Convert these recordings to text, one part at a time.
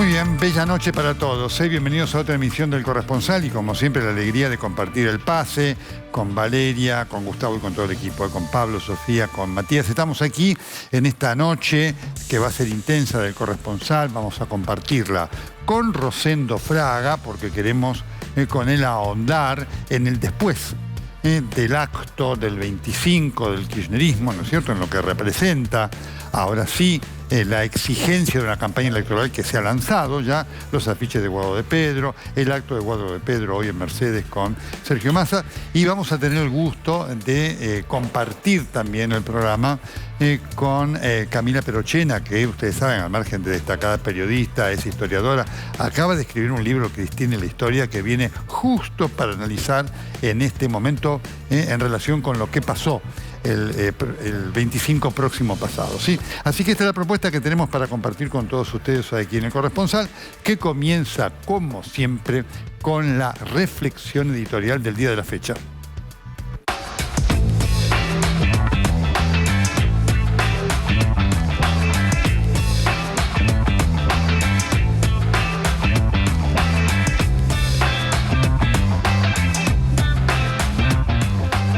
Muy bien, bella noche para todos. Bienvenidos a otra emisión del Corresponsal y como siempre la alegría de compartir el pase con Valeria, con Gustavo y con todo el equipo, con Pablo, Sofía, con Matías. Estamos aquí en esta noche que va a ser intensa del Corresponsal. Vamos a compartirla con Rosendo Fraga porque queremos con él ahondar en el después del acto del 25 del kirchnerismo, ¿no es cierto?, en lo que representa, ahora sí, la exigencia de una campaña electoral que se ha lanzado ya, los afiches de Guado de Pedro, el acto de Guado de Pedro hoy en Mercedes con Sergio Massa, y vamos a tener el gusto de compartir también el programa con Camila Perochena, que ustedes saben, al margen de destacada periodista, es historiadora, acaba de escribir un libro, Cristina y la historia, que viene justo para analizar en este momento en relación con lo que pasó el 25 próximo pasado, ¿sí? Así que esta es la propuesta que tenemos para compartir con todos ustedes aquí en el Corresponsal, que comienza, como siempre, con la reflexión editorial del día de la fecha.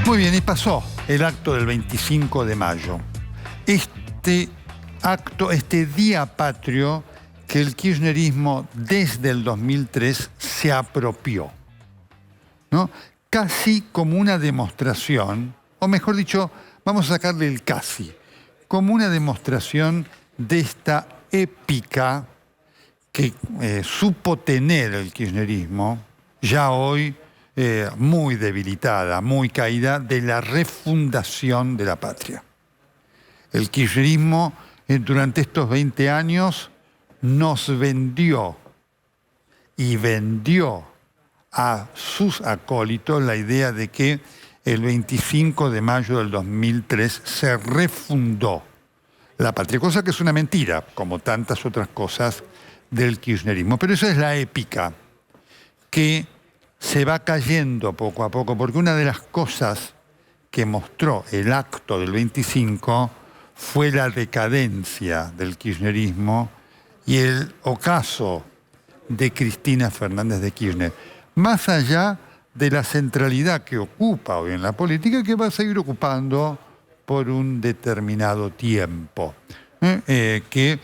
Muy bien, y pasó el acto del 25 de mayo. Este acto, este día patrio que el kirchnerismo desde el 2003 se apropió, ¿no? Casi como una demostración, o mejor dicho, vamos a sacarle el casi, como una demostración de esta épica que supo tener el kirchnerismo, ya hoy muy debilitada, muy caída, de la refundación de la patria. El kirchnerismo durante estos 20 años nos vendió y vendió a sus acólitos la idea de que el 25 de mayo del 2003 se refundó la patria, cosa que es una mentira, como tantas otras cosas del kirchnerismo. Pero esa es la épica que se va cayendo poco a poco, porque una de las cosas que mostró el acto del 25 fue la decadencia del kirchnerismo y el ocaso de Cristina Fernández de Kirchner, más allá de la centralidad que ocupa hoy en la política, que va a seguir ocupando por un determinado tiempo, que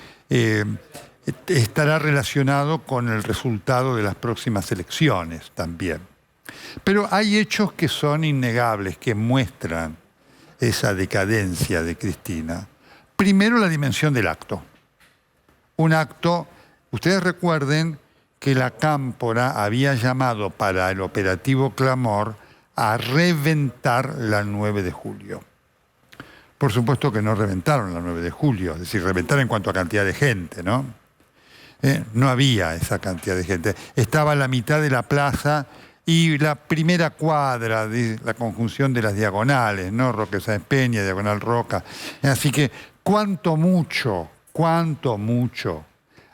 estará relacionado con el resultado de las próximas elecciones también. Pero hay hechos que son innegables, que muestran esa decadencia de Cristina. Primero, la dimensión del acto. Un acto, ustedes recuerden que la Cámpora había llamado para el operativo Clamor a reventar la 9 de julio. Por supuesto que no reventaron la 9 de julio, es decir, reventaron en cuanto a cantidad de gente, ¿no? No había esa cantidad de gente. Estaba la mitad de la plaza y la primera cuadra de la conjunción de las diagonales, ¿no? Roque Sáenz Peña, Diagonal Roca. Así que cuánto mucho,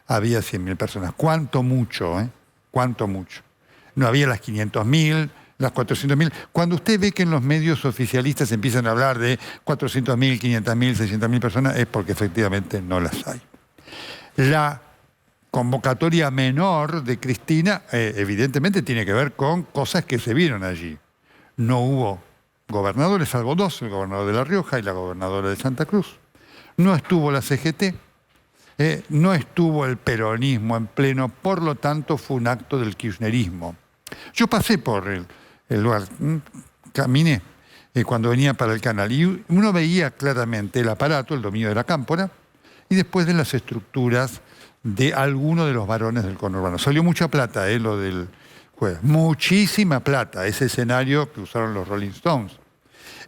había 100.000 personas. Cuánto mucho. No había las 500.000, las 400.000. Cuando usted ve que en los medios oficialistas empiezan a hablar de 400.000, 500.000, 600.000 personas, es porque efectivamente no las hay. La convocatoria menor de Cristina evidentemente tiene que ver con cosas que se vieron allí. No hubo gobernadores, salvo dos, el gobernador de La Rioja y la gobernadora de Santa Cruz. No estuvo la CGT, no estuvo el peronismo en pleno, por lo tanto fue un acto del kirchnerismo. Yo pasé por el lugar, caminé cuando venía para el canal y uno veía claramente el aparato, el dominio de la Cámpora, y después de las estructuras de algunos de los varones del conurbano. Salió mucha plata, lo del jueves. Muchísima plata, ese escenario que usaron los Rolling Stones,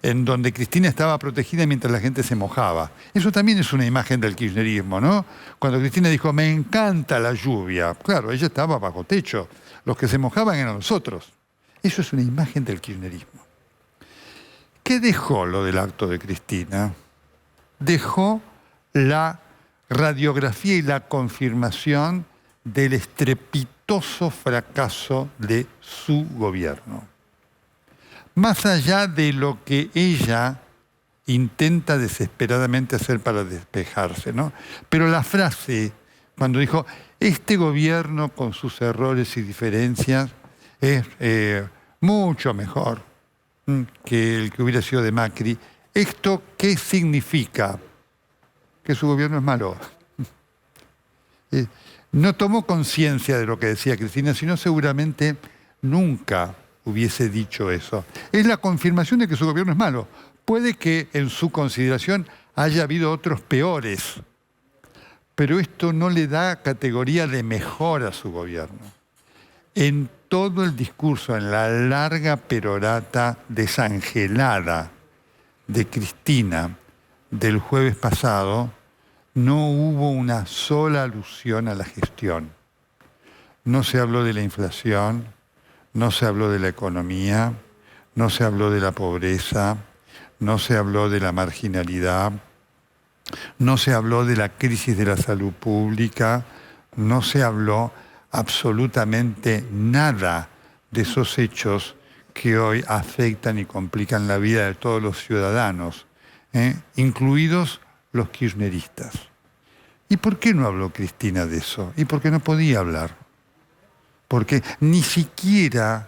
en donde Cristina estaba protegida mientras la gente se mojaba. Eso también es una imagen del kirchnerismo, ¿no? Cuando Cristina dijo, me encanta la lluvia. Claro, ella estaba bajo techo. Los que se mojaban eran los otros. Eso es una imagen del kirchnerismo. ¿Qué dejó lo del acto de Cristina? Dejó la radiografía y la confirmación del estrepitoso fracaso de su gobierno. Más allá de lo que ella intenta desesperadamente hacer para despejarse, ¿no? Pero la frase cuando dijo, este gobierno con sus errores y diferencias es mucho mejor que el que hubiera sido de Macri. ¿Esto qué significa? Que su gobierno es malo. No tomó conciencia de lo que decía Cristina, sino seguramente nunca hubiese dicho eso. Es la confirmación de que su gobierno es malo. Puede que en su consideración haya habido otros peores, pero esto no le da categoría de mejor a su gobierno. En todo el discurso, en la larga perorata desangelada de Cristina del jueves pasado, no hubo una sola alusión a la gestión. No se habló de la inflación, no se habló de la economía, no se habló de la pobreza, no se habló de la marginalidad, no se habló de la crisis de la salud pública, no se habló absolutamente nada de esos hechos que hoy afectan y complican la vida de todos los ciudadanos, incluidos los kirchneristas. ¿Y por qué no habló Cristina de eso? Y porque no podía hablar. Porque ni siquiera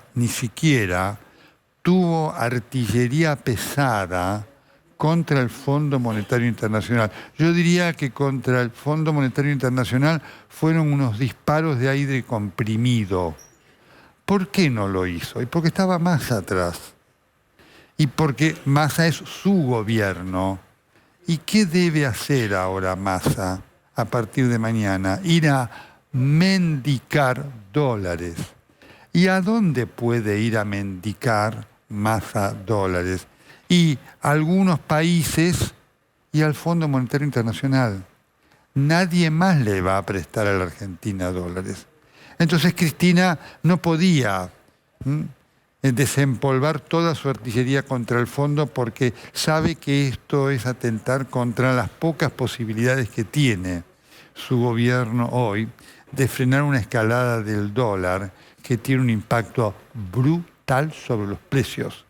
tuvo artillería pesada contra el Fondo Monetario Internacional. Yo diría que contra el Fondo Monetario Internacional fueron unos disparos de aire comprimido. ¿Por qué no lo hizo? Y porque estaba Massa atrás. Y porque Massa es su gobierno. ¿Y qué debe hacer ahora Massa a partir de mañana? Ir a mendicar dólares. ¿Y a dónde puede ir a mendicar Massa dólares? Y a algunos países y al Fondo Monetario Internacional. Nadie más le va a prestar a la Argentina dólares. Entonces Cristina no podía desempolvar toda su artillería contra el fondo porque sabe que esto es atentar contra las pocas posibilidades que tiene su gobierno hoy de frenar una escalada del dólar que tiene un impacto brutal sobre los precios.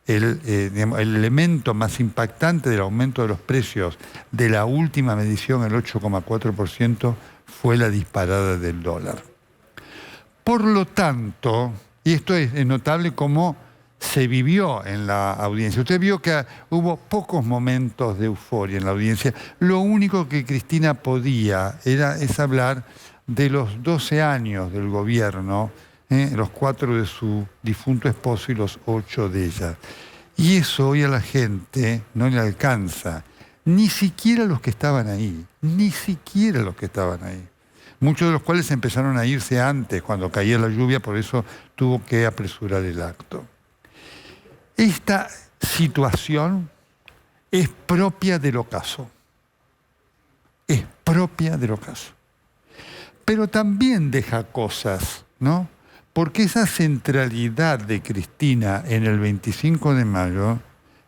El elemento más impactante del aumento de los precios de la última medición, el 8,4%, fue la disparada del dólar. Por lo tanto, y esto es notable cómo se vivió en la audiencia. Usted vio que hubo pocos momentos de euforia en la audiencia. Lo único que Cristina podía es hablar de los 12 años del gobierno, los 4 de su difunto esposo y los 8 de ella. Y eso hoy a la gente no le alcanza. Ni siquiera los que estaban ahí. Ni siquiera los que estaban ahí. Muchos de los cuales empezaron a irse antes, cuando caía la lluvia, por eso tuvo que apresurar el acto. Esta situación es propia del ocaso. Es propia del ocaso. Pero también deja cosas, ¿no? Porque esa centralidad de Cristina en el 25 de mayo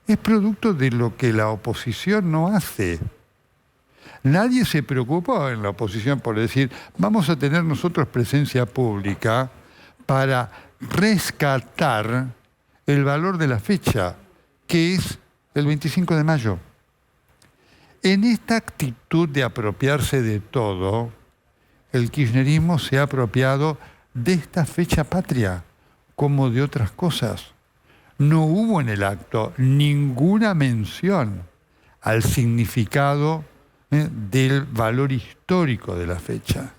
es producto de lo que la oposición no hace. Nadie se preocupó en la oposición por decir, vamos a tener nosotros presencia pública para rescatar el valor de la fecha, que es el 25 de mayo. En esta actitud de apropiarse de todo, el kirchnerismo se ha apropiado de esta fecha patria, como de otras cosas. No hubo en el acto ninguna mención al significado del valor histórico de la fecha.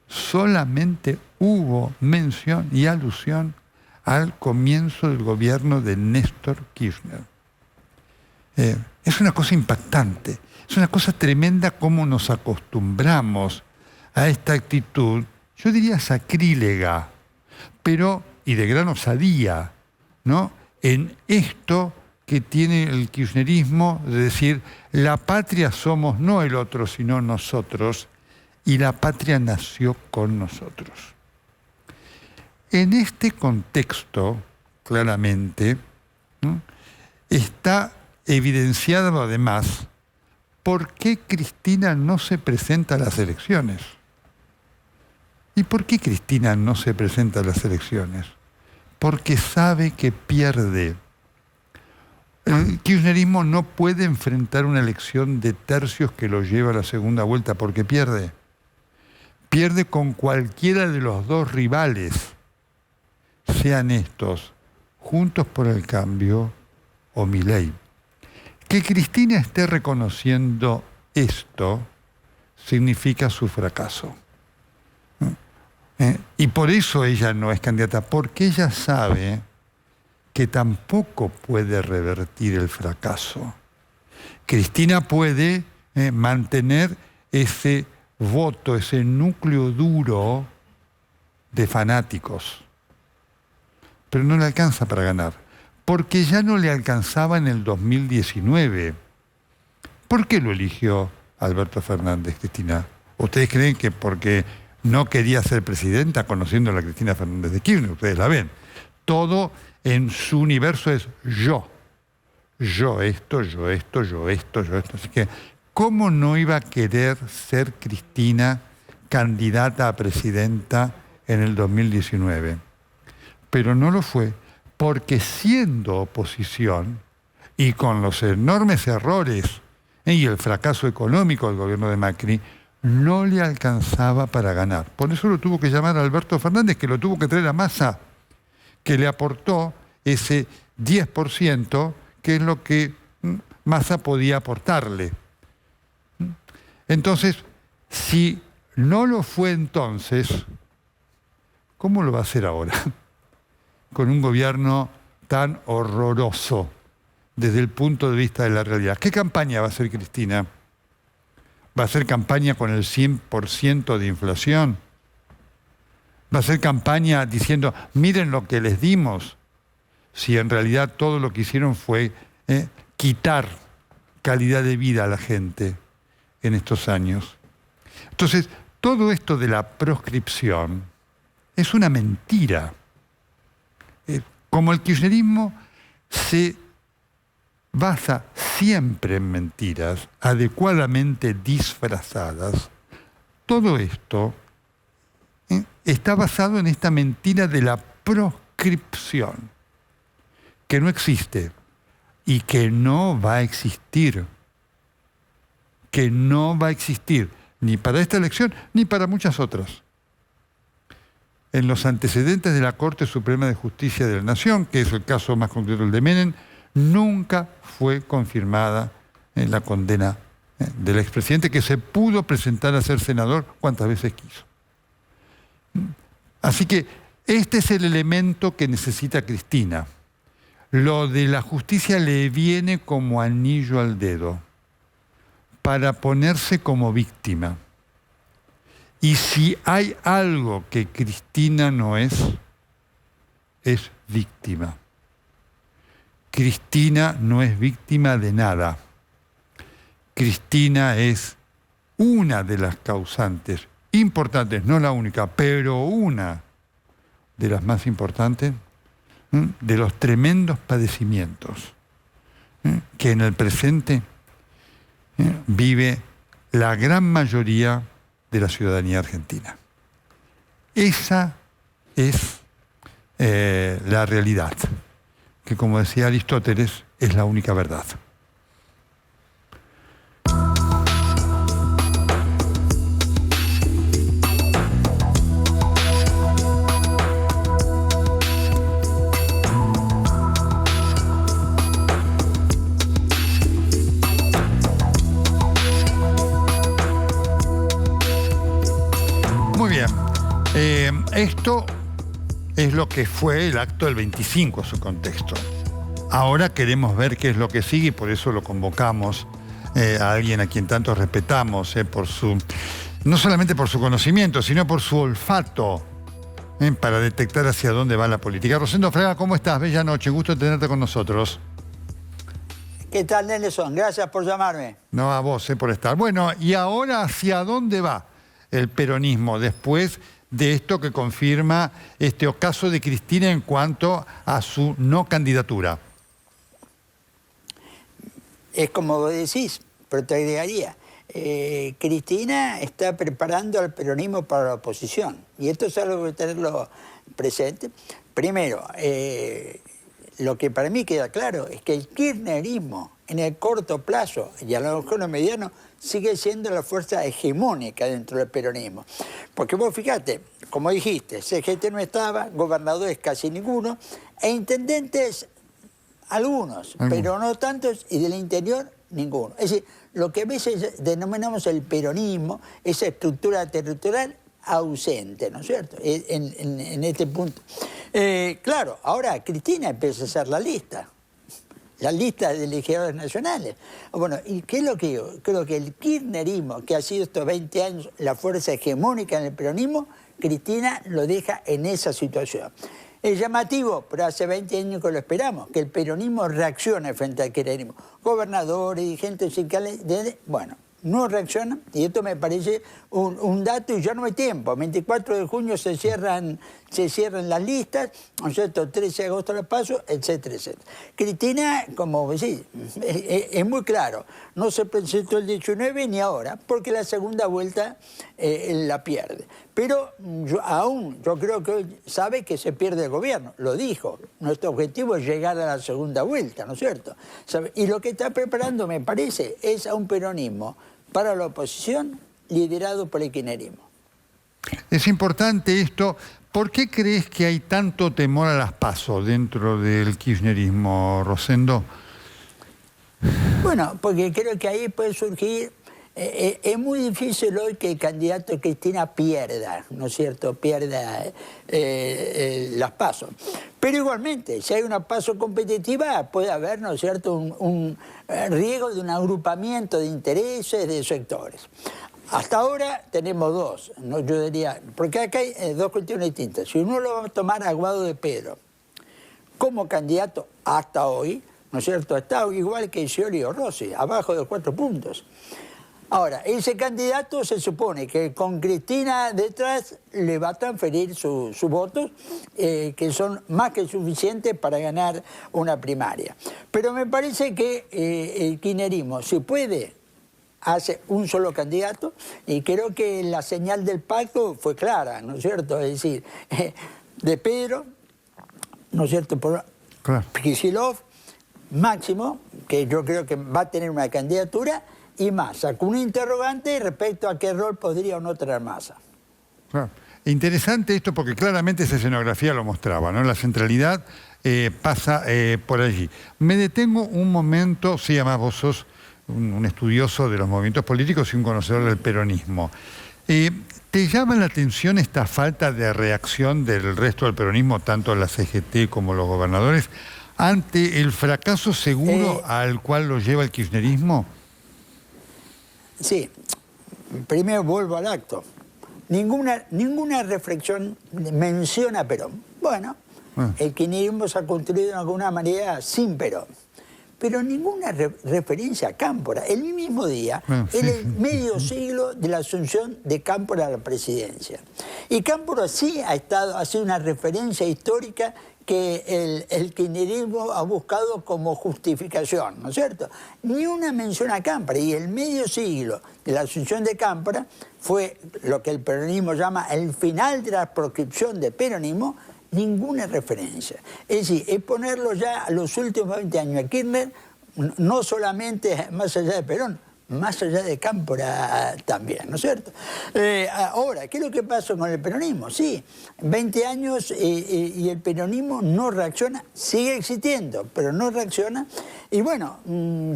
Solamente hubo mención y alusión al comienzo del gobierno de Néstor Kirchner. Es una cosa impactante, es una cosa tremenda cómo nos acostumbramos a esta actitud, yo diría sacrílega, pero y de gran osadía, ¿no? En esto que tiene el kirchnerismo, de decir, la patria somos no el otro, sino nosotros, y la patria nació con nosotros. En este contexto, claramente, ¿no?, está evidenciado además por qué Cristina no se presenta a las elecciones. ¿Y por qué Cristina no se presenta a las elecciones? Porque sabe que pierde. El kirchnerismo no puede enfrentar una elección de tercios que lo lleva a la segunda vuelta porque pierde. pierde con cualquiera de los dos rivales, sean estos Juntos por el Cambio o Milei. Que Cristina esté reconociendo esto significa su fracaso. Y por eso ella no es candidata, porque ella sabe que tampoco puede revertir el fracaso. Cristina puede mantener ese voto, ese núcleo duro de fanáticos, pero no le alcanza para ganar, porque ya no le alcanzaba en el 2019. ¿Por qué lo eligió Alberto Fernández, Cristina? ¿Ustedes creen que porque no quería ser presidenta, conociendo a la Cristina Fernández de Kirchner? Ustedes la ven. Todo en su universo es yo. Yo esto, yo esto, yo esto, yo esto. Así que, ¿cómo no iba a querer ser Cristina candidata a presidenta en el 2019? Pero no lo fue, porque siendo oposición y con los enormes errores y el fracaso económico del gobierno de Macri, no le alcanzaba para ganar. Por eso lo tuvo que llamar a Alberto Fernández, que lo tuvo que traer a Massa, que le aportó ese 10%, que es lo que Massa podía aportarle. Entonces, si no lo fue entonces, ¿cómo lo va a hacer ahora? Con un gobierno tan horroroso desde el punto de vista de la realidad. ¿Qué campaña va a hacer Cristina? ¿Va a hacer campaña con el 100% de inflación? ¿Va a hacer campaña diciendo, miren lo que les dimos? Si en realidad todo lo que hicieron fue quitar calidad de vida a la gente en estos años. Entonces, todo esto de la proscripción es una mentira. Como el kirchnerismo se basa siempre en mentiras, adecuadamente disfrazadas, todo esto está basado en esta mentira de la proscripción, que no existe y que no va a existir. Que no va a existir ni para esta elección ni para muchas otras. En los antecedentes de la Corte Suprema de Justicia de la Nación, que es el caso más concreto el de Menem, nunca fue confirmada la condena del expresidente, que se pudo presentar a ser senador cuantas veces quiso. Así que este es el elemento que necesita Cristina. Lo de la justicia le viene como anillo al dedo para ponerse como víctima. Y si hay algo que Cristina no es víctima. Cristina no es víctima de nada. Cristina es una de las causantes importantes, no la única, pero una de las más importantes, de los tremendos padecimientos que en el presente vive la gran mayoría de la ciudadanía argentina. Esa es la realidad, que como decía Aristóteles, es la única verdad. Muy bien. Esto es lo que fue el acto del 25, su contexto. Ahora queremos ver qué es lo que sigue y por eso lo convocamos a alguien a quien tanto respetamos, no solamente por su conocimiento, sino por su olfato, para detectar hacia dónde va la política. Rosendo Fraga, ¿cómo estás? Bella noche, gusto tenerte con nosotros. ¿Qué tal, Nelson? Gracias por llamarme. No, a vos por estar. Bueno, ¿y ahora hacia dónde va el peronismo después de esto que confirma este ocaso de Cristina en cuanto a su no candidatura? Es como vos decís, pero te agregaría. Cristina está preparando al peronismo para la oposición. Y esto es algo que tenerlo presente. Primero, lo que para mí queda claro es que el kirchnerismo en el corto plazo y a lo mejor en el mediano sigue siendo la fuerza hegemónica dentro del peronismo. Porque vos fíjate, como dijiste, CGT no estaba, gobernadores casi ninguno, e intendentes algunos, pero no tantos, y del interior ninguno. Es decir, lo que a veces denominamos el peronismo, esa estructura territorial ausente, ¿no es cierto?, en este punto. Claro, ahora Cristina empieza a hacer la lista de legisladores nacionales. Bueno, ¿y qué es lo que digo? Creo que el kirchnerismo, que ha sido estos 20 años la fuerza hegemónica en el peronismo, Cristina lo deja en esa situación. Es llamativo, pero hace 20 años que lo esperamos, que el peronismo reaccione frente al kirchnerismo. Gobernadores, dirigentes sindicales, bueno, no reaccionan, y esto me parece un dato, y ya no hay tiempo. 24 de junio se cierran las listas, ¿no es cierto? 13 de agosto los pasos, etcétera, etcétera. Cristina, como decís, es muy claro, no se presentó el 19 ni ahora, porque la segunda vuelta la pierde. Pero yo creo que hoy sabe que se pierde el gobierno, lo dijo. Nuestro objetivo es llegar a la segunda vuelta, ¿no es cierto? Y lo que está preparando, me parece, es a un peronismo para la oposición liderado por el kirchnerismo. Es importante esto. ¿Por qué crees que hay tanto temor a las PASO dentro del kirchnerismo, Rosendo? Bueno, porque creo que ahí puede surgir... es muy difícil hoy que el candidato Cristina pierda, ¿no es cierto?, pierda las PASO. Pero igualmente, si hay una PASO competitiva, puede haber, ¿no es cierto?, un riesgo de un agrupamiento de intereses, de sectores. Hasta ahora tenemos dos, ¿no? Yo diría, porque acá hay dos cuestiones distintas. Si uno lo va a tomar a Guado de Pedro como candidato hasta hoy, ¿no es cierto?, está igual que Scioli o Rossi, abajo de 4 puntos. Ahora, ese candidato se supone que con Cristina detrás le va a transferir sus votos, que son más que suficientes para ganar una primaria. Pero me parece que el kirchnerismo, si puede, hace un solo candidato, y creo que la señal del pacto fue clara, ¿no es cierto? Es decir, de Pedro, ¿no es cierto?, por Kicillof, Máximo, que yo creo que va a tener una candidatura, y Massa, con un interrogante respecto a qué rol podría o no tener Massa. Claro. Interesante esto porque claramente esa escenografía lo mostraba, ¿no? La centralidad pasa por allí. Me detengo un momento, sí, además vos sos un estudioso de los movimientos políticos y un conocedor del peronismo. ¿Te llama la atención esta falta de reacción del resto del peronismo, tanto la CGT como los gobernadores, ante el fracaso seguro al cual lo lleva el kirchnerismo? Sí, primero vuelvo al acto. Ninguna reflexión menciona a Perón. Bueno, el kirchnerismo se ha construido de alguna manera sin Perón. Pero ninguna referencia a Cámpora. El mismo día, en el medio siglo de la asunción de Cámpora a la presidencia. Y Cámpora sí ha sido una referencia histórica que el kirchnerismo ha buscado como justificación, ¿no es cierto? Ni una mención a Cámpora, y el medio siglo de la asunción de Cámpora fue lo que el peronismo llama el final de la proscripción del peronismo, ninguna referencia. Es decir, es ponerlo ya a los últimos 20 años a Kirchner, no solamente más allá de Perón, más allá de Cámpora también, ¿no es cierto? Ahora, ¿qué es lo que pasó con el peronismo? Sí, 20 años y el peronismo no reacciona, sigue existiendo, pero no reacciona. Y bueno,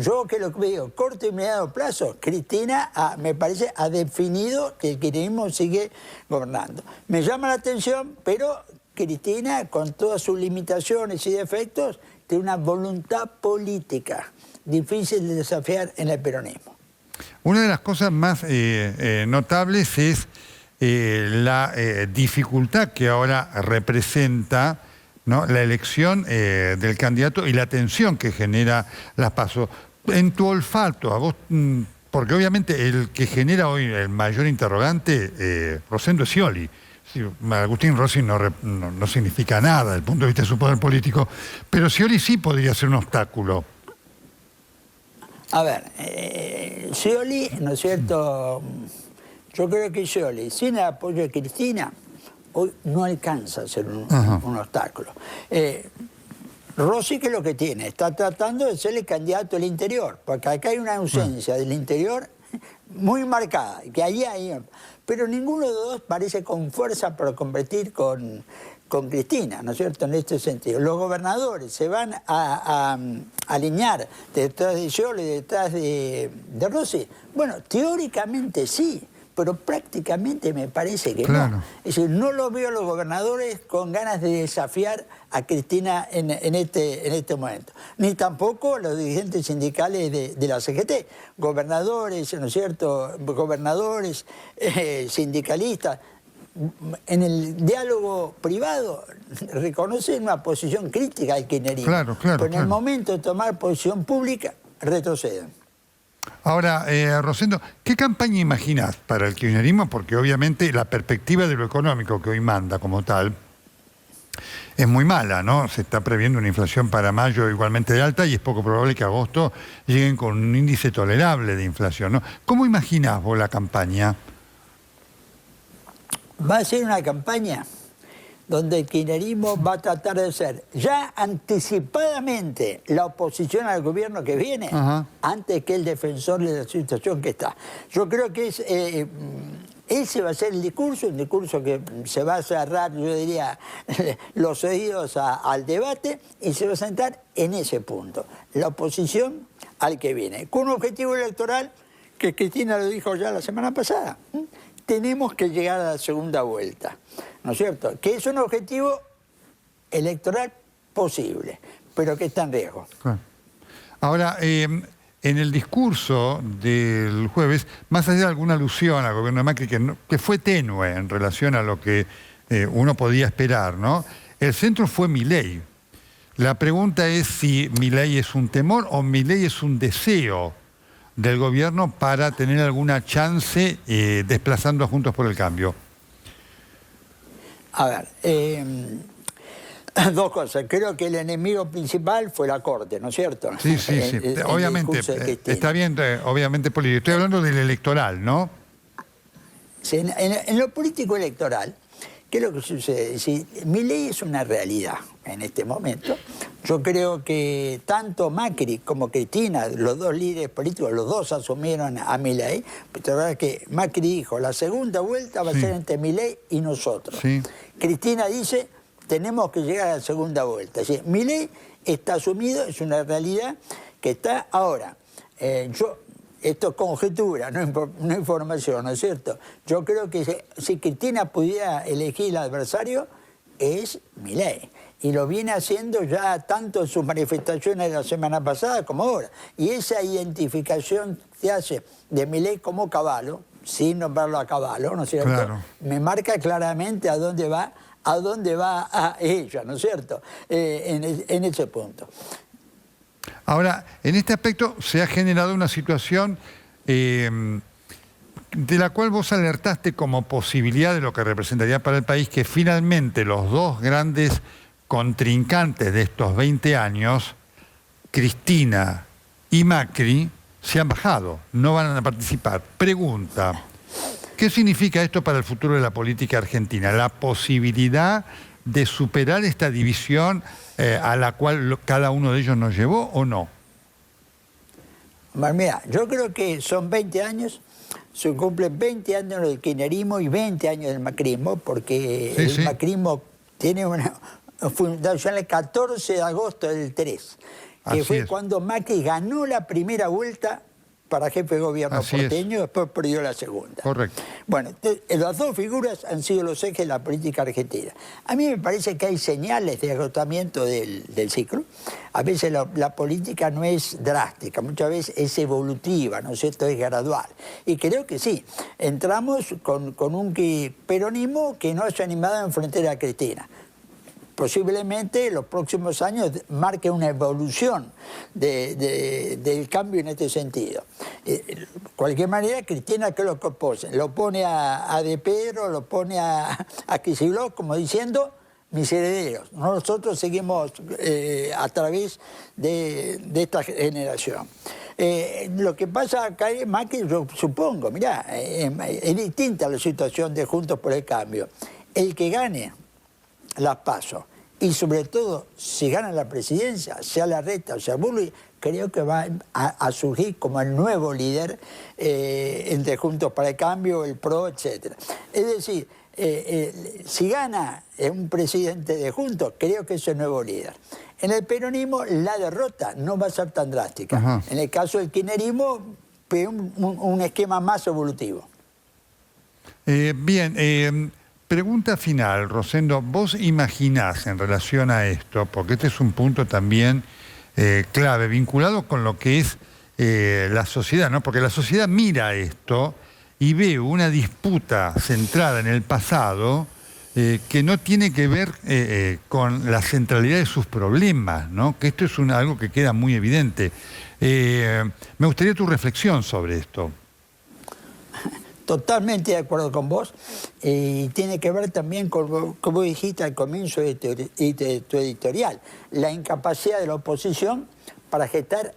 yo que lo veo, corto y mediano plazo, Cristina, me parece, ha definido que el kirchnerismo sigue gobernando. Me llama la atención, pero Cristina, con todas sus limitaciones y defectos, tiene una voluntad política difícil de desafiar en el peronismo. Una de las cosas más notables es la dificultad que ahora representa, ¿no?, la elección del candidato y la tensión que genera las PASO. En tu olfato, a vos, porque obviamente el que genera hoy el mayor interrogante, Rosendo, es Scioli. Sí, Agustín Rossi no significa nada desde el punto de vista de su poder político, pero Scioli sí podría ser un obstáculo. A ver, Scioli, ¿no es cierto? Yo creo que Scioli, sin el apoyo de Cristina, hoy no alcanza a ser un obstáculo. Rossi, ¿qué es lo que tiene? Está tratando de ser el candidato del interior, porque acá hay una ausencia del interior muy marcada, que allí hay, pero ninguno de los dos parece con fuerza para competir con Cristina, ¿no es cierto?, en este sentido. Los gobernadores se van a alinear detrás de Scioli, detrás de Rossi. Bueno, teóricamente sí, pero prácticamente me parece que no. Es decir, no lo veo a los gobernadores con ganas de desafiar a Cristina en este momento. Ni tampoco a los dirigentes sindicales de la CGT. Gobernadores, ¿no es cierto?, gobernadores, sindicalistas, en el diálogo privado reconocen una posición crítica al kirchnerismo. Pero en el momento de tomar posición pública, retroceden. Ahora, Rosendo, ¿qué campaña imaginás para el kirchnerismo? Porque obviamente la perspectiva de lo económico que hoy manda como tal es muy mala, ¿no? Se está previendo una inflación para mayo igualmente de alta y es poco probable que agosto lleguen con un índice tolerable de inflación, ¿no? ¿Cómo imaginás vos la campaña? Va a ser una campaña donde el kirchnerismo va a tratar de ser ya anticipadamente la oposición al gobierno que viene, antes que el defensor de la situación que está. Yo creo que ese va a ser el discurso, un discurso que se va a cerrar, yo diría, los oídos al debate, y se va a sentar en ese punto, la oposición al que viene, con un objetivo electoral que Cristina lo dijo ya la semana pasada. Tenemos que llegar a la segunda vuelta, ¿no es cierto? Que es un objetivo electoral posible, pero que está en riesgo. Ahora, en el discurso del jueves, más allá de alguna alusión al gobierno de Macri, que fue tenue en relación a lo que uno podía esperar, ¿no? El centro fue Milei. La pregunta es si Milei es un temor o Milei es un deseo del gobierno para tener alguna chance desplazando a Juntos por el Cambio. A ver, dos cosas. Creo que el enemigo principal fue la Corte, ¿no es cierto? Sí. Obviamente, está bien, obviamente político. Estoy hablando del electoral, ¿no? Sí, en lo político electoral, ¿qué es lo que sucede? Si Milei es una realidad en este momento, yo creo que tanto Macri como Cristina, los dos líderes políticos, los dos asumieron a Milei. Pero la verdad es que Macri dijo, la segunda vuelta va a ser entre Milei y nosotros. Cristina dice, tenemos que llegar a la segunda vuelta. Es decir, Milei está asumido, es una realidad que está ahora. Esto es conjetura, no información, ¿no es cierto? Yo creo que si Cristina pudiera elegir el adversario, es Milei. Y lo viene haciendo ya tanto en sus manifestaciones de la semana pasada como ahora. Y esa identificación que hace de Milei como Cavallo, sin nombrarlo a Cavallo, ¿no es cierto? Me marca claramente a dónde va a ella, ¿no es cierto? En ese punto. Ahora, en este aspecto se ha generado una situación de la cual vos alertaste como posibilidad de lo que representaría para el país, que finalmente los dos grandes contrincantes de estos 20 años, Cristina y Macri, se han bajado, no van a participar. Pregunta, ¿qué significa esto para el futuro de la política argentina? ¿La posibilidad de superar esta división a la cual cada uno de ellos nos llevó o no? Bueno, mira, yo creo que son 20 años, se cumplen 20 años del kirchnerismo y 20 años del macrismo, porque el macrismo tiene una fundación el 14 de agosto del 3, que fue cuando Macri ganó la primera vuelta para jefe de gobierno porteño, después perdió la segunda. Correcto. Bueno, las dos figuras han sido los ejes de la política argentina. A mí me parece que hay señales de agotamiento del ciclo. A veces la política no es drástica, muchas veces es evolutiva, ¿no es cierto?, es gradual. Y creo que sí, entramos con un peronismo que no se ha animado a enfrentar a Cristina. Posiblemente en los próximos años marque una evolución del cambio en este sentido. De cualquier manera, Cristina, ¿qué lo propone? Lo pone a De Pedro, lo pone a Kicillof como diciendo mis herederos. Nosotros seguimos a través de esta generación. Lo que pasa acá es más que yo supongo, mirá, es distinta la situación de Juntos por el Cambio. El que gane las PASO y sobre todo, si gana la presidencia, sea Larreta o sea Bullrich, creo que va a surgir como el nuevo líder entre Juntos para el Cambio, el PRO, etc. Es decir, si gana un presidente de Juntos, creo que es el nuevo líder. En el peronismo, la derrota no va a ser tan drástica. Ajá. En el caso del kirchnerismo, un esquema más evolutivo. Bien, pregunta final, Rosendo. ¿Vos imaginás en relación a esto, porque este es un punto también clave, vinculado con lo que es la sociedad, ¿no? Porque la sociedad mira esto y ve una disputa centrada en el pasado que no tiene que ver con la centralidad de sus problemas, ¿no? Que esto es algo que queda muy evidente. Me gustaría tu reflexión sobre esto. Totalmente de acuerdo con vos, y tiene que ver también con lo que vos dijiste al comienzo de tu editorial, la incapacidad de la oposición para gestar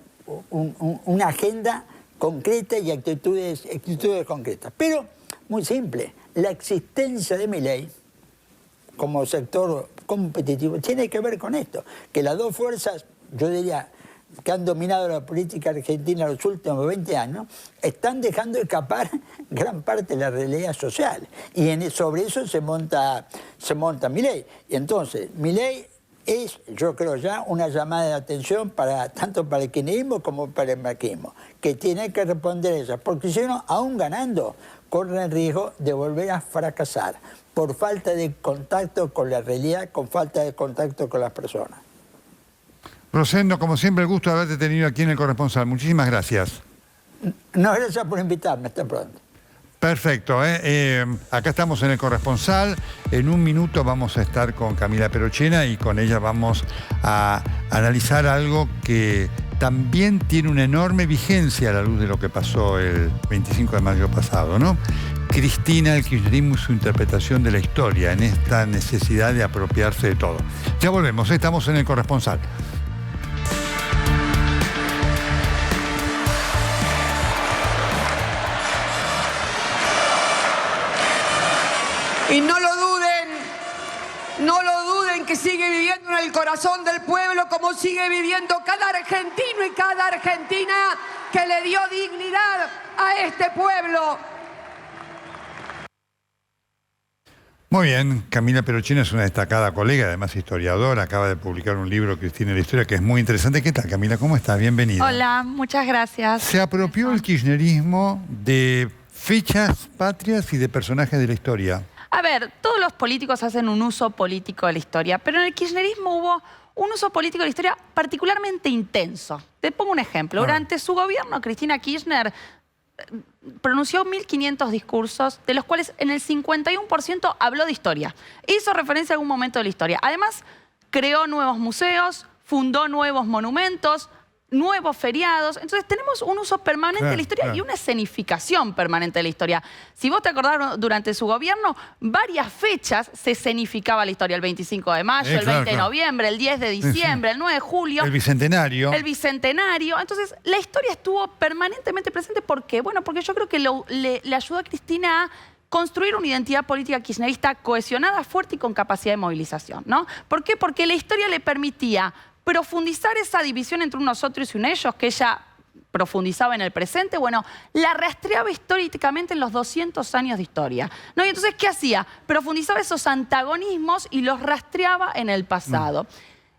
una agenda concreta y actitudes concretas. Pero, muy simple, la existencia de Milei como sector competitivo tiene que ver con esto, que las dos fuerzas, yo diría, que han dominado la política argentina los últimos 20 años, están dejando escapar gran parte de la realidad social. Y sobre eso se monta Milei. Y entonces, Milei es, yo creo ya, una llamada de atención tanto para el kirchnerismo como para el macrismo, que tiene que responder a ella, porque si no, aún ganando, corre el riesgo de volver a fracasar por falta de contacto con la realidad, con falta de contacto con las personas. Rosendo, como siempre, el gusto de haberte tenido aquí en El Corresponsal. Muchísimas gracias. No, gracias por invitarme. Hasta pronto. Perfecto. Acá estamos en El Corresponsal. En un minuto vamos a estar con Camila Perochena y con ella vamos a analizar algo que también tiene una enorme vigencia a la luz de lo que pasó el 25 de mayo pasado, ¿no? Cristina, el kirchnerismo y su interpretación de la historia en esta necesidad de apropiarse de todo. Ya volvemos, estamos en El Corresponsal. Y no lo duden que sigue viviendo en el corazón del pueblo como sigue viviendo cada argentino y cada argentina que le dio dignidad a este pueblo. Muy bien, Camila Perochena es una destacada colega, además historiadora, acaba de publicar un libro, Cristina y la historia, que es muy interesante. ¿Qué tal, Camila? ¿Cómo estás? Bienvenida. Hola, muchas gracias. Se apropió el kirchnerismo de fechas patrias y de personajes de la historia. A ver, todos los políticos hacen un uso político de la historia, pero en el kirchnerismo hubo un uso político de la historia particularmente intenso. Te pongo un ejemplo. Durante su gobierno, Cristina Kirchner pronunció 1.500 discursos, de los cuales en el 51% habló de historia. Hizo referencia a algún momento de la historia. Además, creó nuevos museos, fundó nuevos monumentos, nuevos feriados. Entonces tenemos un uso permanente de la historia y una escenificación permanente de la historia. Si vos te acordás, durante su gobierno, varias fechas se escenificaba la historia. El 25 de mayo, el 20 de noviembre, el 10 de diciembre, el 9 de julio. El Bicentenario. El Bicentenario. Entonces la historia estuvo permanentemente presente. ¿Por qué? Bueno, porque yo creo que le ayudó a Cristina a construir una identidad política kirchnerista cohesionada, fuerte y con capacidad de movilización, ¿no? ¿Por qué? Porque la historia le permitía profundizar esa división entre un nosotros y un ellos, que ella profundizaba en el presente, bueno, la rastreaba históricamente en los 200 años de historia, ¿no? Y entonces, ¿qué hacía? Profundizaba esos antagonismos y los rastreaba en el pasado.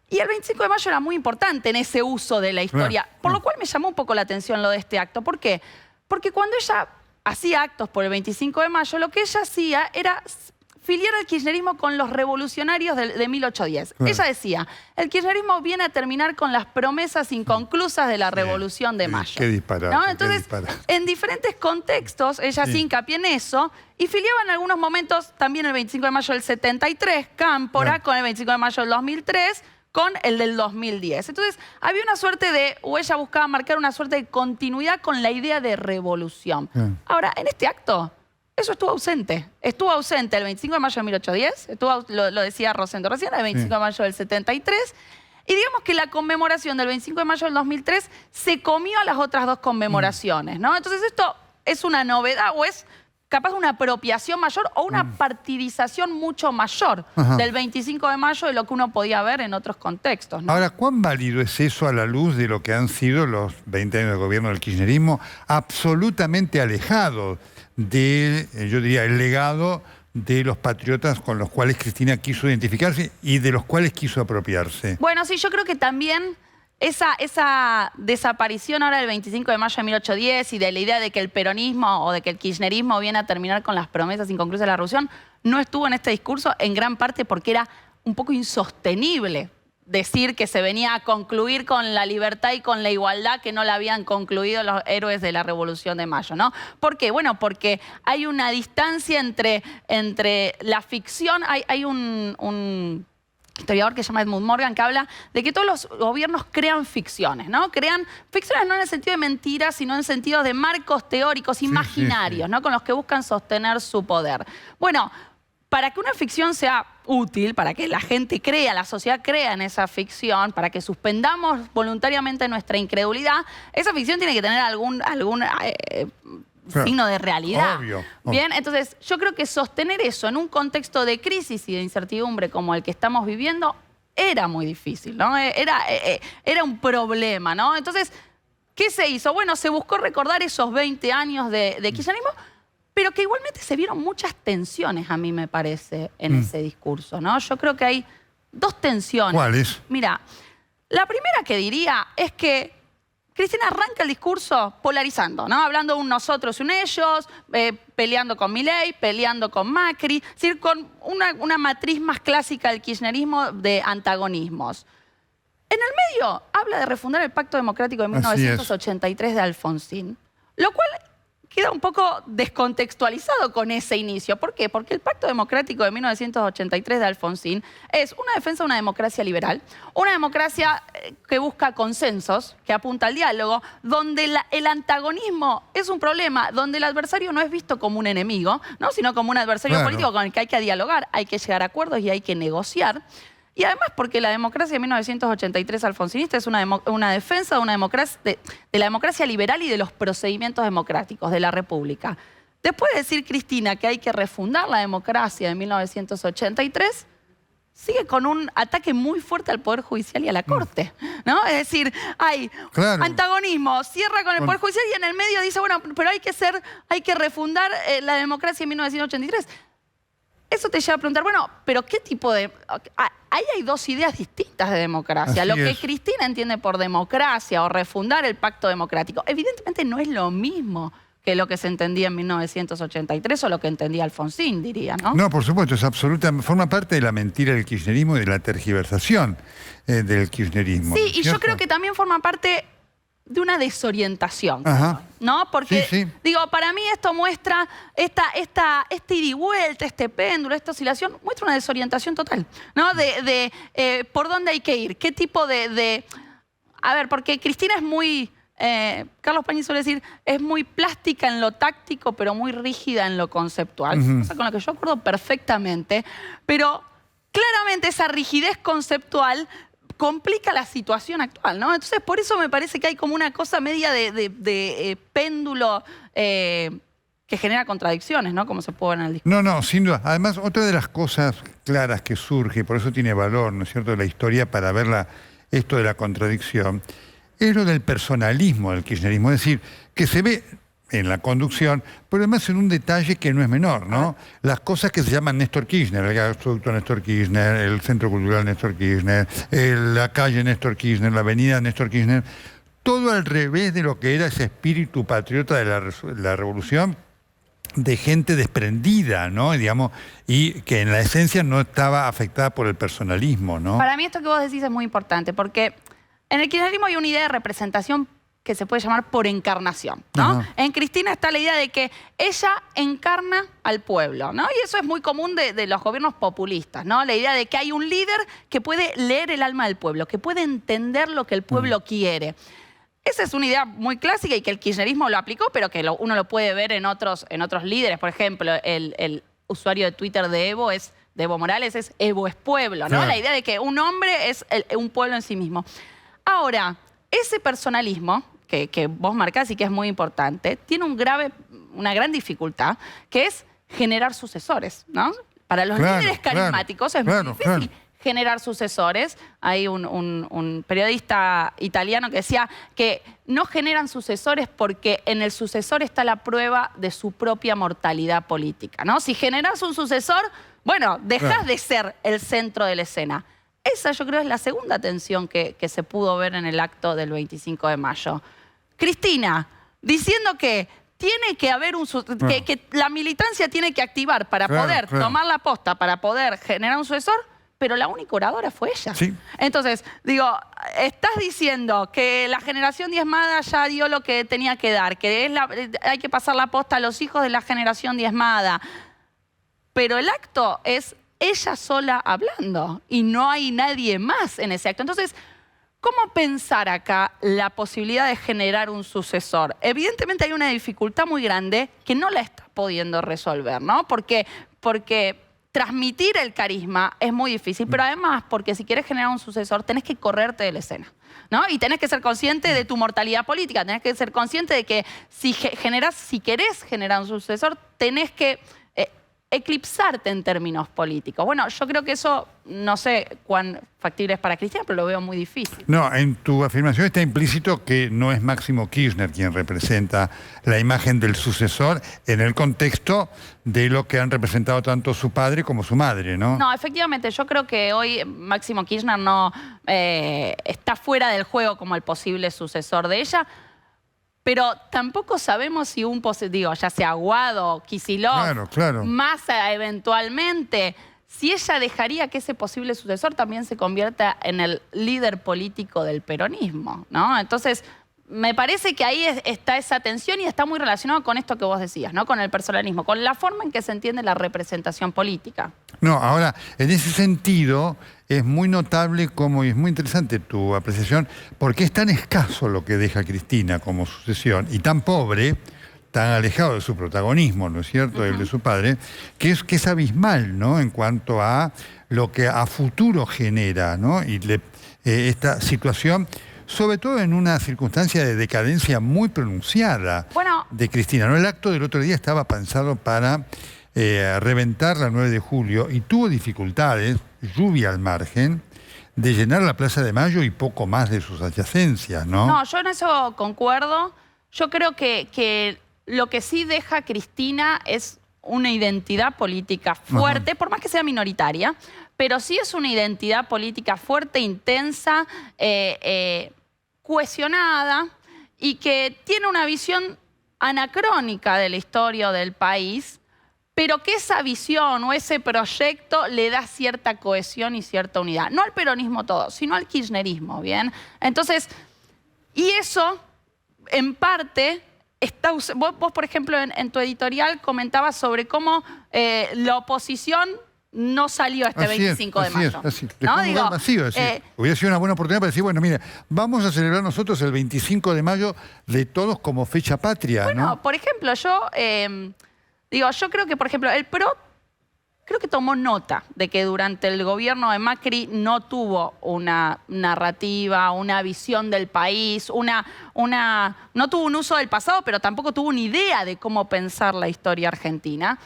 Y el 25 de mayo era muy importante en ese uso de la historia, por lo cual me llamó un poco la atención lo de este acto. ¿Por qué? Porque cuando ella hacía actos por el 25 de mayo, lo que ella hacía era filiar al kirchnerismo con los revolucionarios de 1810. Ella decía, el kirchnerismo viene a terminar con las promesas inconclusas de la Revolución de Mayo. Qué disparate, ¿no? Entonces, en diferentes contextos, ella hacía hincapié en eso y filiaba en algunos momentos también el 25 de mayo del 73, Cámpora, con el 25 de mayo del 2003, con el del 2010. Entonces, había una suerte de, o ella buscaba marcar una suerte de continuidad con la idea de revolución. Ahora, en este acto, eso estuvo ausente. Estuvo ausente el 25 de mayo de 1810, lo decía Rosendo recién, el 25 de mayo del 73, y digamos que la conmemoración del 25 de mayo del 2003 se comió a las otras dos conmemoraciones, ¿no? Entonces esto es una novedad o es capaz una apropiación mayor o una partidización mucho mayor del 25 de mayo de lo que uno podía ver en otros contextos, ¿no? Ahora, ¿cuán válido es eso a la luz de lo que han sido los 20 años de gobierno del kirchnerismo, absolutamente alejado de, yo diría, el legado de los patriotas con los cuales Cristina quiso identificarse y de los cuales quiso apropiarse? Bueno, sí, yo creo que también esa desaparición ahora del 25 de mayo de 1810 y de la idea de que el peronismo o de que el kirchnerismo viene a terminar con las promesas inconclusas de la revolución no estuvo en este discurso en gran parte porque era un poco insostenible decir que se venía a concluir con la libertad y con la igualdad que no la habían concluido los héroes de la Revolución de Mayo, ¿no? ¿Por qué? Bueno, porque hay una distancia entre la ficción, hay un historiador que se llama Edmund Morgan, que habla de que todos los gobiernos crean ficciones, ¿no? Crean ficciones no en el sentido de mentiras, sino en el sentido de marcos teóricos, imaginarios, ¿no? Con los que buscan sostener su poder. Bueno, para que una ficción sea útil, para que la gente crea, la sociedad crea en esa ficción, para que suspendamos voluntariamente nuestra incredulidad, esa ficción tiene que tener algún signo de realidad. Obvio. Bien, entonces yo creo que sostener eso en un contexto de crisis y de incertidumbre como el que estamos viviendo era muy difícil, ¿no? Era un problema, ¿no? Entonces, ¿qué se hizo? Bueno, se buscó recordar esos 20 años de kirchnerismo, pero que igualmente se vieron muchas tensiones, a mí me parece, en ese discurso, ¿no? Yo creo que hay dos tensiones. ¿Cuáles? Mira, la primera que diría es que Cristina arranca el discurso polarizando, ¿no? Hablando un nosotros y un ellos, peleando con Milei, peleando con Macri, es decir, con una matriz más clásica del kirchnerismo de antagonismos. En el medio habla de refundar el Pacto Democrático de 1983 de Alfonsín, lo cual queda un poco descontextualizado con ese inicio. ¿Por qué? Porque el Pacto Democrático de 1983 de Alfonsín es una defensa de una democracia liberal, una democracia que busca consensos, que apunta al diálogo, donde el antagonismo es un problema, donde el adversario no es visto como un enemigo, ¿no? Sino como un adversario político con el que hay que dialogar, hay que llegar a acuerdos y hay que negociar. Y además porque la democracia de 1983 alfonsinista es una defensa de, una democracia, de la democracia liberal y de los procedimientos democráticos de la República. Después de decir Cristina que hay que refundar la democracia de 1983, sigue con un ataque muy fuerte al Poder Judicial y a la Corte, ¿no? Es decir, hay antagonismo, cierra con el Poder Judicial y en el medio dice, bueno, pero hay que refundar la democracia de 1983. Eso te lleva a preguntar, bueno, pero ¿qué tipo de...? Ahí hay dos ideas distintas de democracia. Así lo que es. Cristina entiende por democracia o refundar el pacto democrático, evidentemente no es lo mismo que lo que se entendía en 1983 o lo que entendía Alfonsín, diría, ¿no? No, por supuesto, forma parte de la mentira del kirchnerismo y de la tergiversación del kirchnerismo. Sí, y yo creo que también forma parte de una desorientación, ¿no? Porque, digo, para mí esto muestra este ida y vuelta, este péndulo, esta oscilación, muestra una desorientación total, ¿no? De por dónde hay que ir, qué tipo de... A ver, porque Cristina es muy... Carlos Pañi suele decir, es muy plástica en lo táctico, pero muy rígida en lo conceptual, cosa con la que yo acuerdo perfectamente, pero claramente esa rigidez conceptual complica la situación actual, ¿no? Entonces, por eso me parece que hay como una cosa media de péndulo que genera contradicciones, ¿no? Como se puede ver en el discurso. No, sin duda. Además, otra de las cosas claras que surge, y por eso tiene valor, ¿no es cierto?, de la historia para ver esto de la contradicción, es lo del personalismo del kirchnerismo. Es decir, que se ve en la conducción, pero además en un detalle que no es menor, ¿no? Las cosas que se llaman Néstor Kirchner, el gasoducto Néstor Kirchner, el Centro Cultural Néstor Kirchner, la calle Néstor Kirchner, la avenida Néstor Kirchner, todo al revés de lo que era ese espíritu patriota de la revolución, de gente desprendida, ¿no? Digamos, y que en la esencia no estaba afectada por el personalismo, ¿no? Para mí esto que vos decís es muy importante, porque en el kirchnerismo hay una idea de representación que se puede llamar por encarnación, ¿no? En Cristina está la idea de que ella encarna al pueblo, ¿no? Y eso es muy común de los gobiernos populistas, ¿no? La idea de que hay un líder que puede leer el alma del pueblo, que puede entender lo que el pueblo quiere. Esa es una idea muy clásica y que el kirchnerismo lo aplicó, pero que uno lo puede ver en otros líderes. Por ejemplo, el usuario de Twitter de Evo Morales es Evo es pueblo, ¿no? La idea de que un hombre es un pueblo en sí mismo. Ahora, ese personalismo que vos marcás y que es muy importante, tiene un grave una gran dificultad, que es generar sucesores, ¿no? Para los Claro, líderes carismáticos claro, es claro, muy difícil claro. generar sucesores. Hay un periodista italiano que decía que no generan sucesores porque en el sucesor está la prueba de su propia mortalidad política, ¿no? Si generas un sucesor, bueno, dejás Claro. de ser el centro de la escena. Esa yo creo es la segunda tensión que se pudo ver en el acto del 25 de mayo. Cristina, diciendo que tiene que haber que la militancia tiene que activar para Claro, poder claro. tomar la posta, para poder generar un sucesor, pero la única oradora fue ella. Sí. Entonces, digo, estás diciendo que la generación diezmada ya dio lo que tenía que dar, que hay que pasar la posta a los hijos de la generación diezmada, pero el acto es ella sola hablando y no hay nadie más en ese acto. Entonces, ¿cómo pensar acá la posibilidad de generar un sucesor? Evidentemente hay una dificultad muy grande que no la está pudiendo resolver, ¿no? Porque transmitir el carisma es muy difícil, pero además porque si quieres generar un sucesor tenés que correrte de la escena, ¿no? Y tenés que ser consciente de tu mortalidad política, tenés que ser consciente de que si querés generar un sucesor, tenés que eclipsarte en términos políticos. Bueno, yo creo que eso no sé cuán factible es para Cristina, pero lo veo muy difícil. No, en tu afirmación está implícito que no es Máximo Kirchner quien representa la imagen del sucesor en el contexto de lo que han representado tanto su padre como su madre, ¿no? No, efectivamente, yo creo que hoy Máximo Kirchner no está fuera del juego como el posible sucesor de ella, pero tampoco sabemos si ya sea Guado, Kicillof, Claro. Massa eventualmente, si ella dejaría que ese posible sucesor también se convierta en el líder político del peronismo, ¿no? Entonces, me parece que ahí está esa tensión y está muy relacionado con esto que vos decías, ¿no? Con el personalismo, con la forma en que se entiende la representación política. No, ahora, en ese sentido, es muy notable y es muy interesante tu apreciación, porque es tan escaso lo que deja Cristina como sucesión y tan pobre, tan alejado de su protagonismo, ¿no es cierto?, el de su padre, que es abismal, ¿no?, en cuanto a lo que a futuro genera, ¿no?, y esta situación, sobre todo en una circunstancia de decadencia muy pronunciada de Cristina, ¿no? El acto del otro día estaba pensado para reventar la 9 de julio y tuvo dificultades, lluvia al margen, de llenar la Plaza de Mayo y poco más de sus adyacencias, ¿no? No, yo en eso concuerdo. Yo creo que lo que sí deja Cristina es una identidad política fuerte, por más que sea minoritaria, pero sí es una identidad política fuerte, intensa, cohesionada y que tiene una visión anacrónica de la historia del país, pero que esa visión o ese proyecto le da cierta cohesión y cierta unidad. No al peronismo todo, sino al kirchnerismo, ¿bien? Entonces, y eso, en parte, vos por ejemplo, en tu editorial comentabas sobre cómo la oposición no salió este 25 de mayo. Así es. ¿No? Digo, masivo, hubiera sido una buena oportunidad para decir, bueno, mira, vamos a celebrar nosotros el 25 de mayo de todos como fecha patria, bueno, ¿no? por ejemplo, yo creo que, por ejemplo, el PRO creo que tomó nota de que durante el gobierno de Macri no tuvo una narrativa, una visión del país, no tuvo un uso del pasado, pero tampoco tuvo una idea de cómo pensar la historia argentina.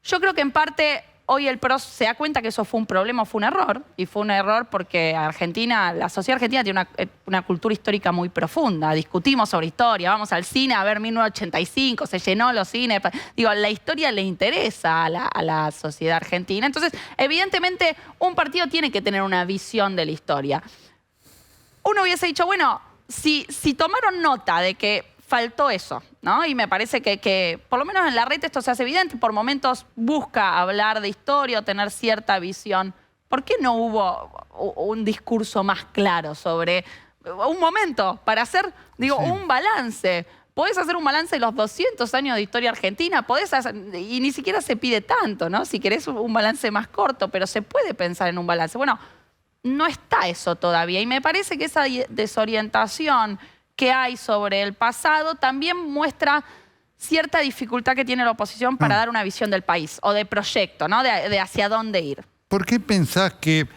Yo creo que en parte hoy el PRO se da cuenta que eso fue un problema, fue un error, y fue un error porque la sociedad argentina tiene una cultura histórica muy profunda. Discutimos sobre historia, vamos al cine a ver 1985, se llenó los cines. Digo, la historia le interesa a la sociedad argentina. Entonces, evidentemente, un partido tiene que tener una visión de la historia. Uno hubiese dicho, bueno, si tomaron nota de que faltó eso, ¿no? Y me parece que por lo menos en la red esto se hace evidente, por momentos busca hablar de historia o tener cierta visión. ¿Por qué no hubo un discurso más claro sobre un momento para hacer, un balance? Podés hacer un balance de los 200 años de historia argentina, y ni siquiera se pide tanto, ¿no? Si querés un balance más corto, pero se puede pensar en un balance. Bueno, no está eso todavía y me parece que esa desorientación que hay sobre el pasado también muestra cierta dificultad que tiene la oposición para dar una visión del país o de proyecto, ¿no? De hacia dónde ir. ¿Por qué pensás que,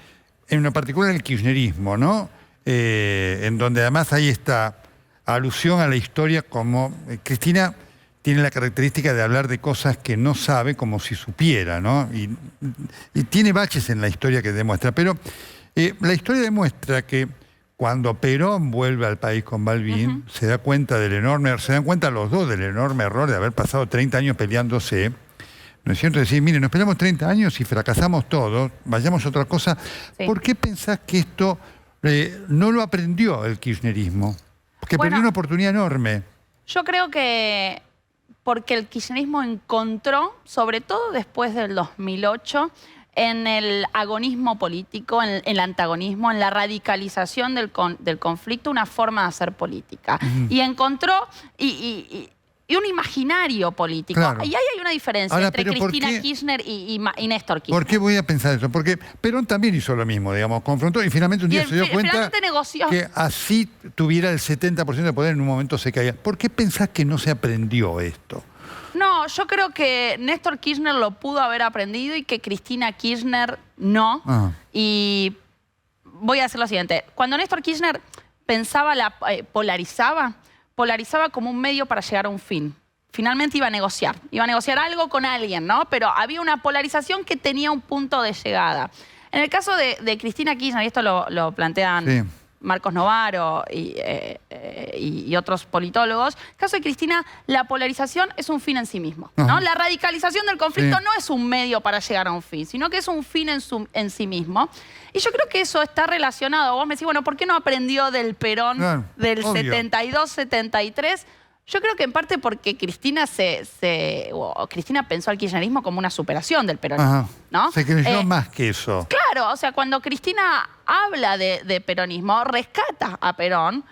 en lo particular el kirchnerismo, ¿no? En donde además hay esta alusión a la historia como Cristina tiene la característica de hablar de cosas que no sabe como si supiera, ¿no? Y tiene baches en la historia que demuestra. Pero la historia demuestra que cuando Perón vuelve al país con Balbín, se dan cuenta los dos del enorme error de haber pasado 30 años peleándose. ¿No es cierto? Decir, mire, nos peleamos 30 años y fracasamos todos, vayamos a otra cosa. Sí. ¿Por qué pensás que esto no lo aprendió el kirchnerismo? Porque perdió una oportunidad enorme. Yo creo que porque el kirchnerismo encontró, sobre todo después del 2008, en el agonismo político, en el antagonismo, en la radicalización del conflicto, una forma de hacer política. Y encontró y un imaginario político. Claro. Y ahí hay una diferencia entre Cristina Kirchner y Néstor Kirchner. ¿Por qué voy a pensar eso? Porque Perón también hizo lo mismo, digamos, confrontó y finalmente un día se dio cuenta que así tuviera el 70% de poder, en un momento se caía. ¿Por qué pensás que no se aprendió esto? No, yo creo que Néstor Kirchner lo pudo haber aprendido y que Cristina Kirchner no. Y voy a hacer lo siguiente. Cuando Néstor Kirchner pensaba, polarizaba como un medio para llegar a un fin. Finalmente iba a negociar algo con alguien, ¿no? Pero había una polarización que tenía un punto de llegada. En el caso de Cristina Kirchner, y esto lo plantean Marcos Novaro y otros politólogos, en el caso de Cristina, la polarización es un fin en sí mismo, ¿no? La radicalización del conflicto no es un medio para llegar a un fin, sino que es un fin en sí mismo. Y yo creo que eso está relacionado. Vos me decís, bueno, ¿por qué no aprendió del Perón del 72-73? Yo creo que en parte porque Cristina Cristina pensó al kirchnerismo como una superación del peronismo, ¿no? Se creyó más que eso. Claro, o sea, cuando Cristina habla de peronismo, rescata a Perón,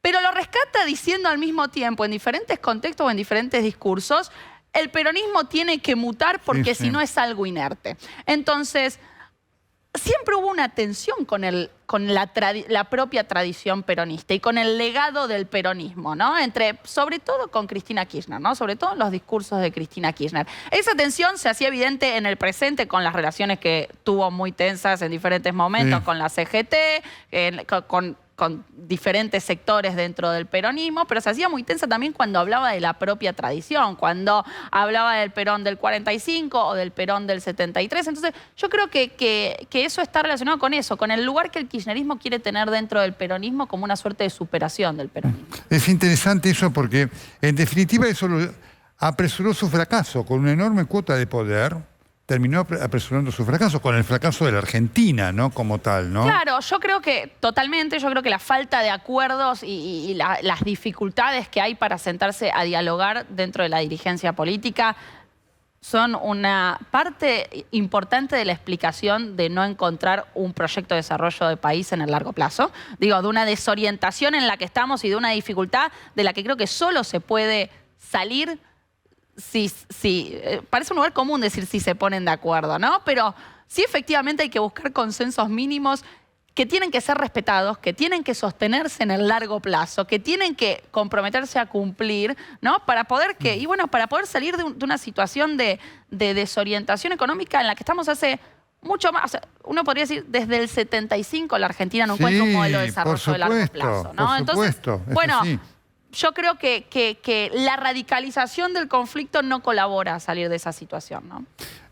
pero lo rescata diciendo al mismo tiempo, en diferentes contextos o en diferentes discursos, el peronismo tiene que mutar porque si no es algo inerte. Entonces, siempre hubo una tensión con la propia tradición peronista y con el legado del peronismo, ¿no? Sobre todo con Cristina Kirchner, ¿no? Sobre todo en los discursos de Cristina Kirchner. Esa tensión se hacía evidente en el presente con las relaciones que tuvo muy tensas en diferentes momentos con la CGT, con diferentes sectores dentro del peronismo, pero se hacía muy tensa también cuando hablaba de la propia tradición, cuando hablaba del Perón del 45 o del Perón del 73. Entonces, yo creo que eso está relacionado con eso, con el lugar que el kirchnerismo quiere tener dentro del peronismo como una suerte de superación del peronismo. Es interesante eso porque, en definitiva, eso apresuró su fracaso con una enorme cuota de poder. Terminó apresurando su fracaso, con el fracaso de la Argentina, ¿no? Como tal, ¿no? Claro, yo creo que totalmente, yo creo que la falta de acuerdos y las dificultades que hay para sentarse a dialogar dentro de la dirigencia política son una parte importante de la explicación de no encontrar un proyecto de desarrollo de país en el largo plazo. Digo, de una desorientación en la que estamos y de una dificultad de la que creo que solo se puede salir. Sí, parece un lugar común decir si se ponen de acuerdo, ¿no? Pero sí efectivamente hay que buscar consensos mínimos que tienen que ser respetados, que tienen que sostenerse en el largo plazo, que tienen que comprometerse a cumplir, ¿no? Para poder para poder salir de una situación de desorientación económica en la que estamos hace mucho más. O sea, uno podría decir, desde el 75 la Argentina no encuentra un modelo de desarrollo de largo plazo, ¿no? Entonces, bueno, yo creo que la radicalización del conflicto no colabora a salir de esa situación, ¿no?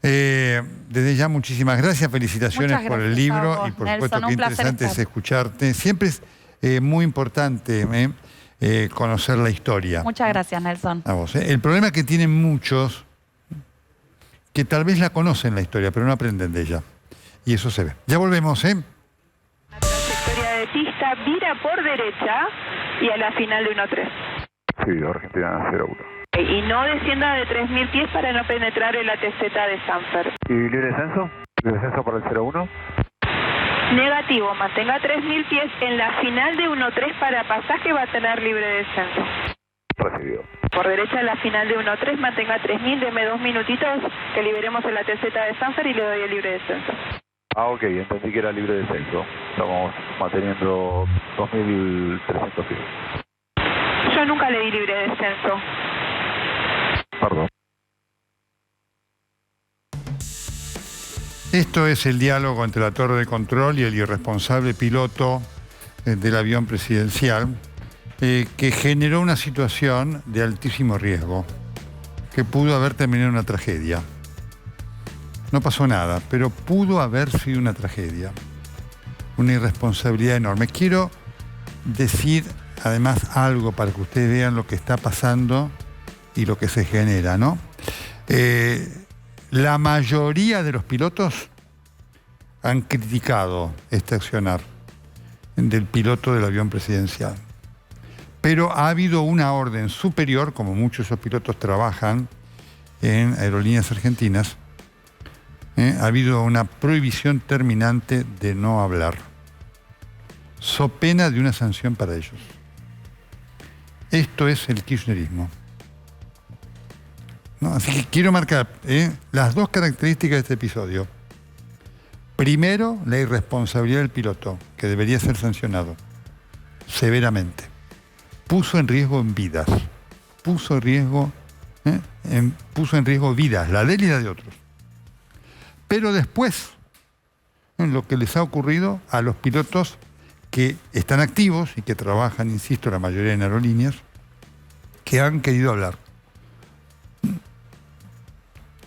Desde ya, muchísimas gracias. Felicitaciones por el libro. Y por supuesto, qué interesante es escucharte. Siempre es muy importante conocer la historia. Muchas gracias, Nelson. A vos. El problema que tienen muchos, que tal vez la conocen la historia, pero no aprenden de ella. Y eso se ve. Ya volvemos, ¿eh? La trayectoria de pista vira por derecha y a la final de 1-3. Sí, Argentina 0-1. Y no descienda de 3.000 pies para no penetrar el ATZ de Sanfer. ¿Y libre descenso? ¿Libre descenso para el 0-1? Negativo, mantenga 3.000 pies. En la final de 1-3 para pasaje va a tener libre descenso. Recibido. Por derecha en la final de 1-3, mantenga 3.000, deme 2 minutitos que liberemos el ATZ de Sanfer y le doy el libre descenso. Ah, ok, entendí que era libre descenso. Estamos manteniendo 2.300 pies. Yo nunca le di libre descenso. Perdón. Esto es el diálogo entre la torre de control y el irresponsable piloto del avión presidencial que generó una situación de altísimo riesgo. que pudo haber terminado en una tragedia. No pasó nada, pero pudo haber sido una tragedia. Una irresponsabilidad enorme. Quiero decir además algo para que ustedes vean lo que está pasando y lo que se genera, ¿no? La mayoría de los pilotos han criticado este accionar del piloto del avión presidencial. Pero ha habido una orden superior, como muchos de esos pilotos trabajan en aerolíneas argentinas, ha habido una prohibición terminante de no hablar, so pena de una sanción para ellos. Esto es el kirchnerismo, ¿no? Así que quiero marcar las dos características de este episodio. Primero, la irresponsabilidad del piloto, que debería ser sancionado severamente. Puso en riesgo vidas. Puso en riesgo vidas, la de él y la de otros. Pero después, en lo que les ha ocurrido a los pilotos que están activos y que trabajan, insisto, la mayoría en aerolíneas, que han querido hablar.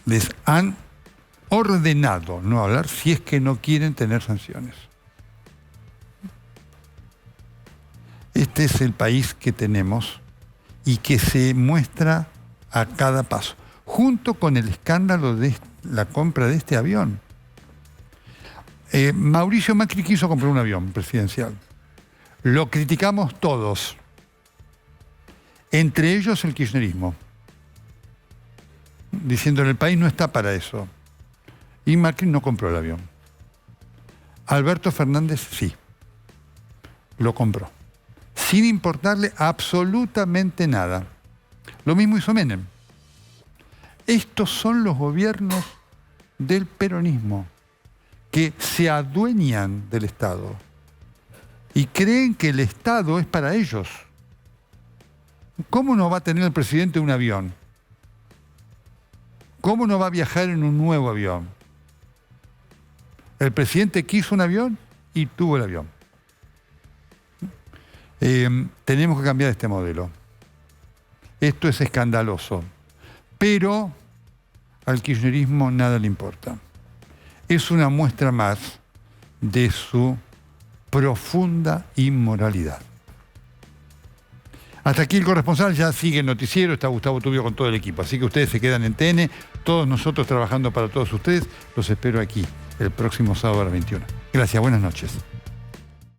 Les han ordenado no hablar si es que no quieren tener sanciones. Este es el país que tenemos y que se muestra a cada paso, junto con el escándalo de la compra de este avión. Mauricio Macri quiso comprar un avión presidencial. Lo criticamos todos, entre ellos el kirchnerismo, diciendo que el país no está para eso. Y Macri no compró el avión. Alberto Fernández sí, lo compró, sin importarle absolutamente nada. Lo mismo hizo Menem. Estos son los gobiernos del peronismo, que se adueñan del Estado y creen que el Estado es para ellos. ¿Cómo no va a tener el presidente un avión? ¿Cómo no va a viajar en un nuevo avión? El presidente quiso un avión y tuvo el avión. Tenemos que cambiar este modelo. Esto es escandaloso. Pero al kirchnerismo nada le importa. Es una muestra más de su profunda inmoralidad. Hasta aquí el corresponsal, ya sigue el noticiero, está Gustavo Tubio con todo el equipo. Así que ustedes se quedan en TN, todos nosotros trabajando para todos ustedes. Los espero aquí el próximo sábado a las 21. Gracias, buenas noches.